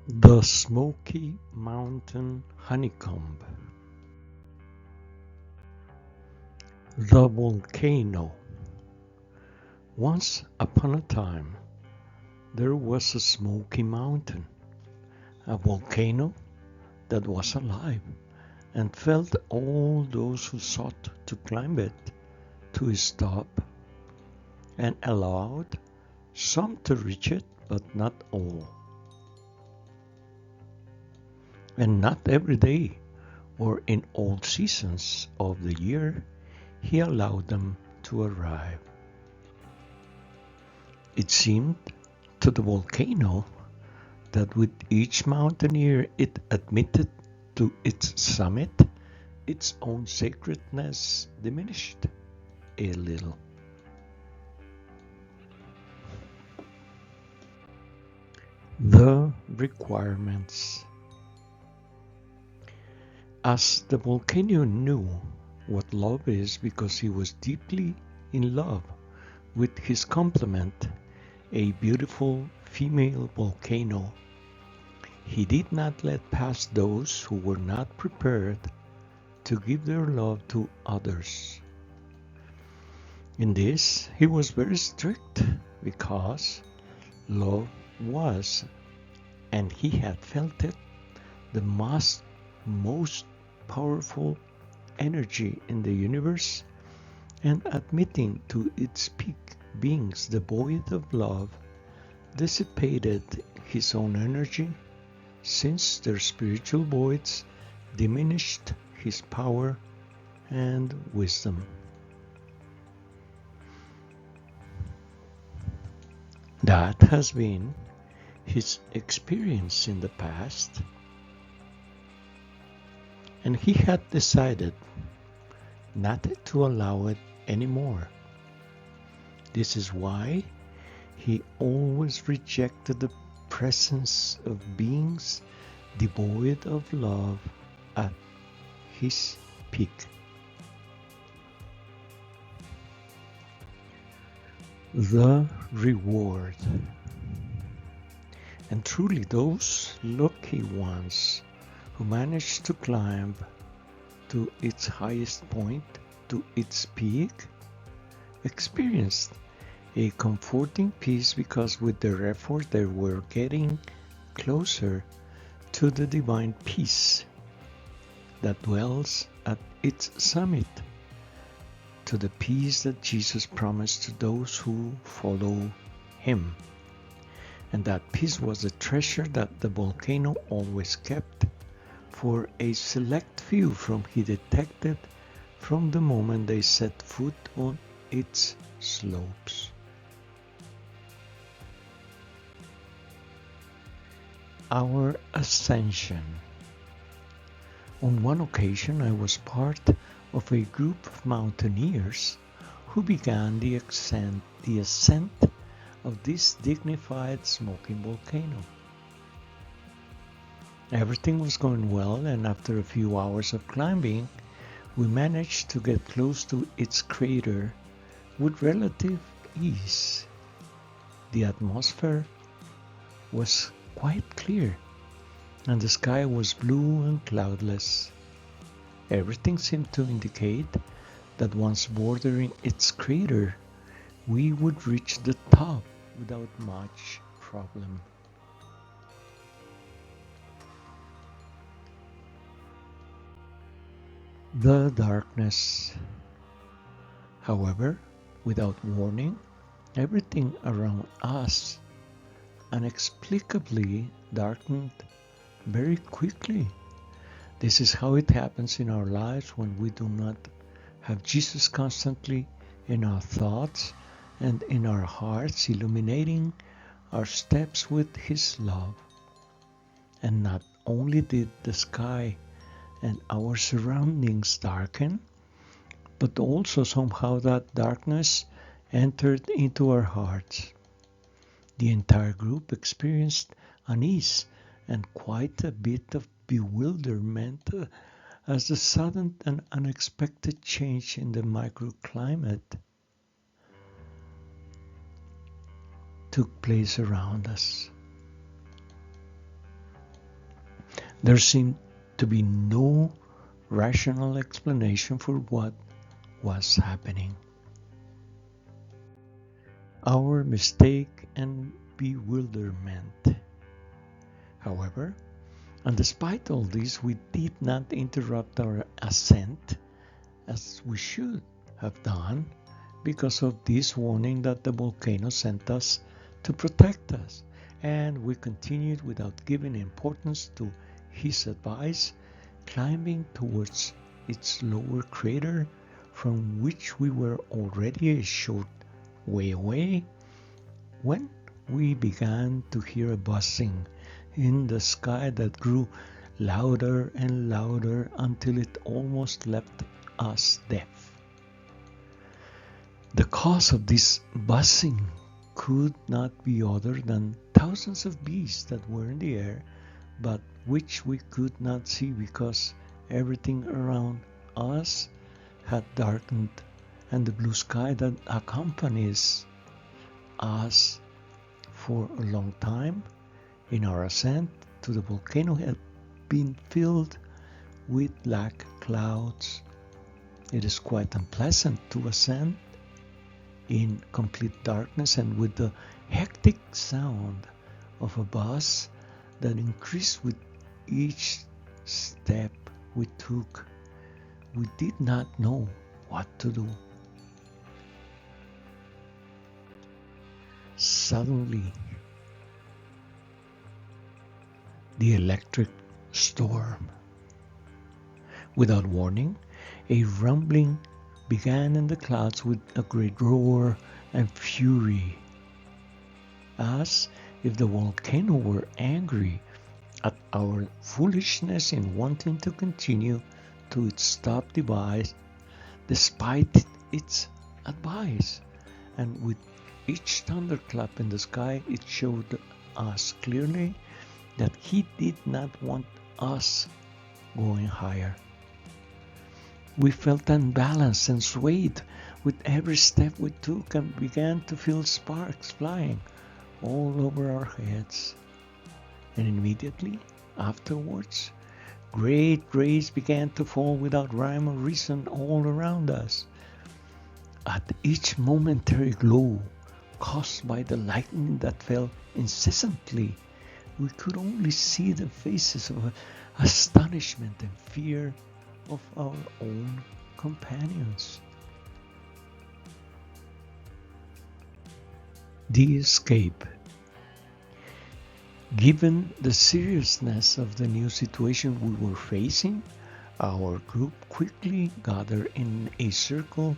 The Smoky Mountain Honeycomb. The volcano. Once upon a time, there was a smoky mountain, a volcano that was alive and felt all those who sought to climb it to stop, and allowed some to reach it, but not all. And not every day or in all seasons of the year he allowed them to arrive. It seemed to the volcano that with each mountaineer it admitted to its summit, its own sacredness diminished a little. The requirements. As the volcano knew what love is because he was deeply in love with his complement, a beautiful female volcano, he did not let pass those who were not prepared to give their love to others. In this, he was very strict because love was, and he had felt it, the most powerful energy in the universe, and admitting to its peak beings devoid of love dissipated his own energy, since their spiritual voids diminished his power and wisdom. That has been his experience in the past, and he had decided not to allow it anymore. This is why he always rejected the presence of beings devoid of love at his peak. The reward. And truly those lucky ones who managed to climb to its highest point, to its peak, experienced a comforting peace because with their effort they were getting closer to the divine peace that dwells at its summit, to the peace that Jesus promised to those who follow him. And that peace was the treasure that the volcano always kept for a select few whom he detected from the moment they set foot on its slopes. Our ascension. On one occasion I was part of a group of mountaineers who began the ascent of this dignified smoking volcano. Everything was going well, and after a few hours of climbing, we managed to get close to its crater with relative ease. The atmosphere was quite clear, and the sky was blue and cloudless. Everything seemed to indicate that once bordering its crater, we would reach the top without much problem. The darkness. However, without warning, everything around us inexplicably darkened very quickly. This is how it happens in our lives when we do not have Jesus constantly in our thoughts and in our hearts, illuminating our steps with his love. And not only did the sky and our surroundings darken, but also somehow that darkness entered into our hearts. The entire group experienced unease and quite a bit of bewilderment as the sudden and unexpected change in the microclimate took place around us. There seemed to be no rational explanation for what was happening. Our mistake and bewilderment. However, and despite all this, we did not interrupt our ascent as we should have done because of this warning that the volcano sent us to protect us, and we continued without giving importance to his advice, climbing towards its lower crater, from which we were already a short way away, when we began to hear a buzzing in the sky that grew louder and louder until it almost left us deaf. The cause of this buzzing could not be other than thousands of bees that were in the air, but which we could not see because everything around us had darkened, and the blue sky that accompanies us for a long time in our ascent to the volcano had been filled with black clouds. It is quite unpleasant to ascend in complete darkness and with the hectic sound of a buzz that increased with each step we took. We did not know what to do. Suddenly, the electric storm. Without warning, a rumbling began in the clouds with a great roar and fury, as if the volcano were angry at our foolishness in wanting to continue to its top device despite its advice. And with each thunderclap in the sky, it showed us clearly that he did not want us going higher. We felt unbalanced and swayed with every step we took and began to feel sparks flying all over our heads. And immediately afterwards, great rays began to fall without rhyme or reason all around us. At each momentary glow caused by the lightning that fell incessantly, we could only see the faces of astonishment and fear of our own companions. The escape. Given the seriousness of the new situation we were facing, our group quickly gathered in a circle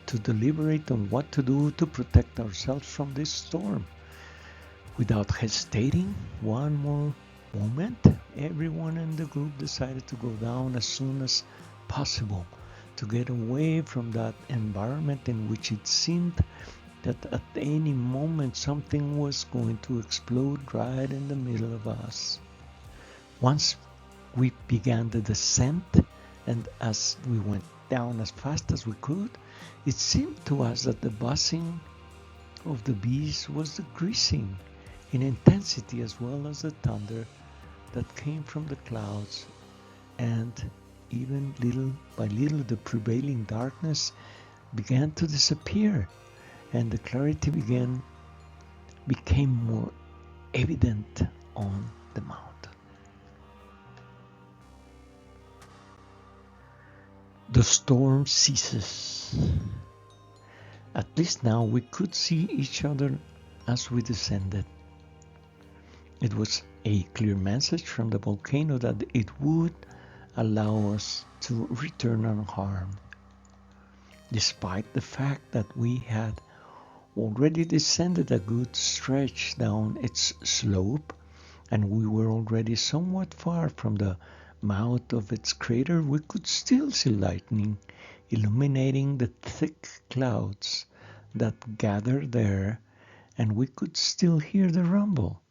to deliberate on what to do to protect ourselves from this storm. Without hesitating one more moment, everyone in the group decided to go down as soon as possible to get away from that environment in which it seemed that at any moment something was going to explode right in the middle of us. Once we began the descent, and as we went down as fast as we could, it seemed to us that the buzzing of the bees was decreasing in intensity as well as the thunder that came from the clouds, and even little by little the prevailing darkness began to disappear, and the clarity became more evident on the mountain. The storm ceases. At least now we could see each other as we descended. It was a clear message from the volcano that it would allow us to return unharmed, despite the fact that we had already descended a good stretch down its slope, and we were already somewhat far from the mouth of its crater. We could still see lightning illuminating the thick clouds that gathered there, and we could still hear the rumble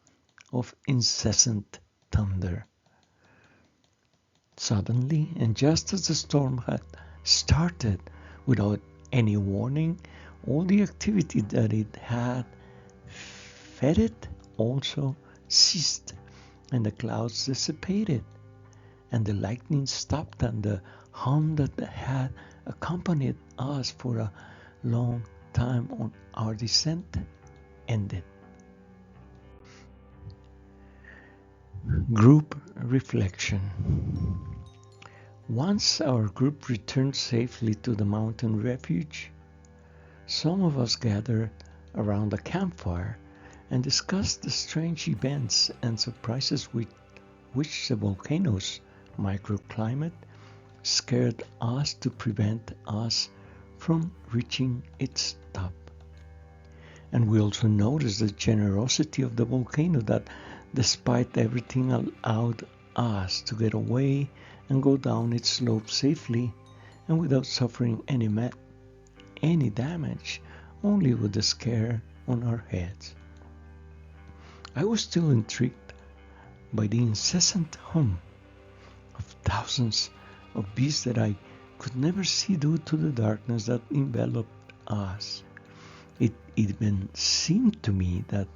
of incessant thunder. Suddenly, and just as the storm had started, without any warning, all the activity that it had fed it also ceased, and the clouds dissipated, and the lightning stopped, and the hum that had accompanied us for a long time on our descent ended. Group reflection. Once our group returned safely to the mountain refuge, some of us gathered around a campfire and discussed the strange events and surprises with which the volcano's microclimate scared us to prevent us from reaching its top. And we also noticed the generosity of the volcano that, despite everything, allowed us to get away and go down its slope safely and without suffering any damage, only with the scare on our heads. I was still intrigued by the incessant hum of thousands of bees that I could never see due to the darkness that enveloped us. It even seemed to me that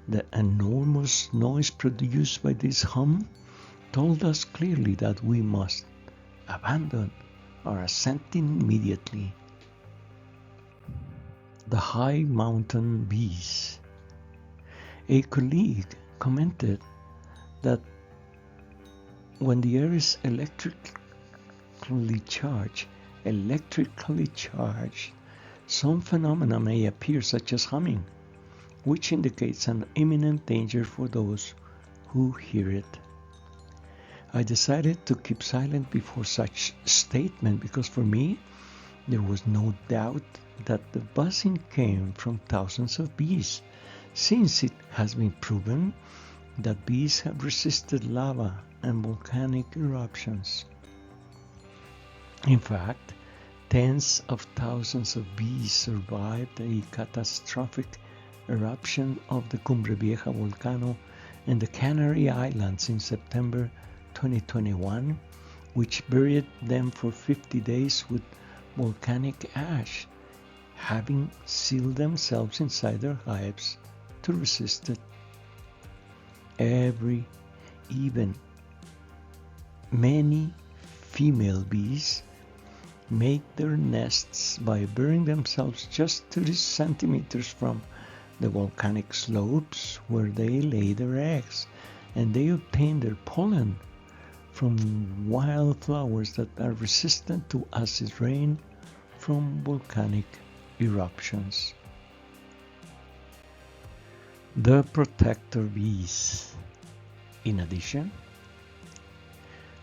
the enormous noise produced by this hum told us clearly that we must abandon our ascent immediately. The high mountain bees. A colleague commented that when the air is electrically charged, some phenomena may appear, such as humming, which indicates an imminent danger for those who hear it. I decided to keep silent before such statement because for me, there was no doubt that the buzzing came from thousands of bees, since it has been proven that bees have resisted lava and volcanic eruptions. In fact, tens of thousands of bees survived a catastrophic eruption of the Cumbre Vieja volcano in the Canary Islands in September 2021, which buried them for 50 days with volcanic ash, having sealed themselves inside their hives to resist it. Even many female bees make their nests by burying themselves just 30 centimeters from the volcanic slopes where they lay their eggs, and they obtain their pollen from wildflowers that are resistant to acid rain from volcanic eruptions. The protector bees. In addition,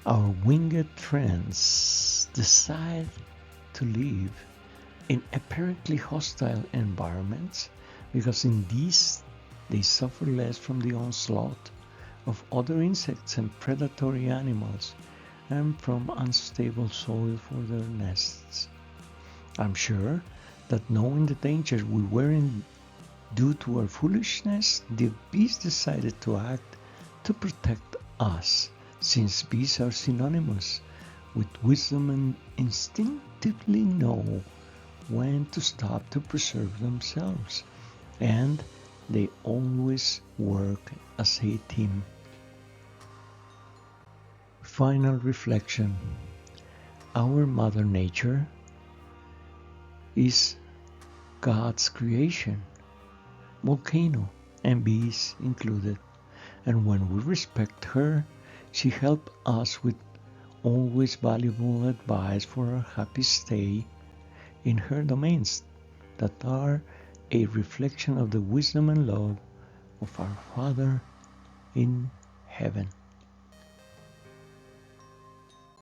our winged friends decide to live in apparently hostile environments because in these they suffer less from the onslaught of other insects and predatory animals and from unstable soil for their nests. I'm sure that knowing the danger we were in due to our foolishness, the bees decided to act to protect us, since bees are synonymous with wisdom and instinctively know when to stop to preserve themselves, and they always work as a team. Final reflection. Our Mother Nature is God's creation, volcano and bees included, and when we respect her, she helps us with always valuable advice for our happy stay in her domains that are a reflection of the wisdom and love of our Father in heaven.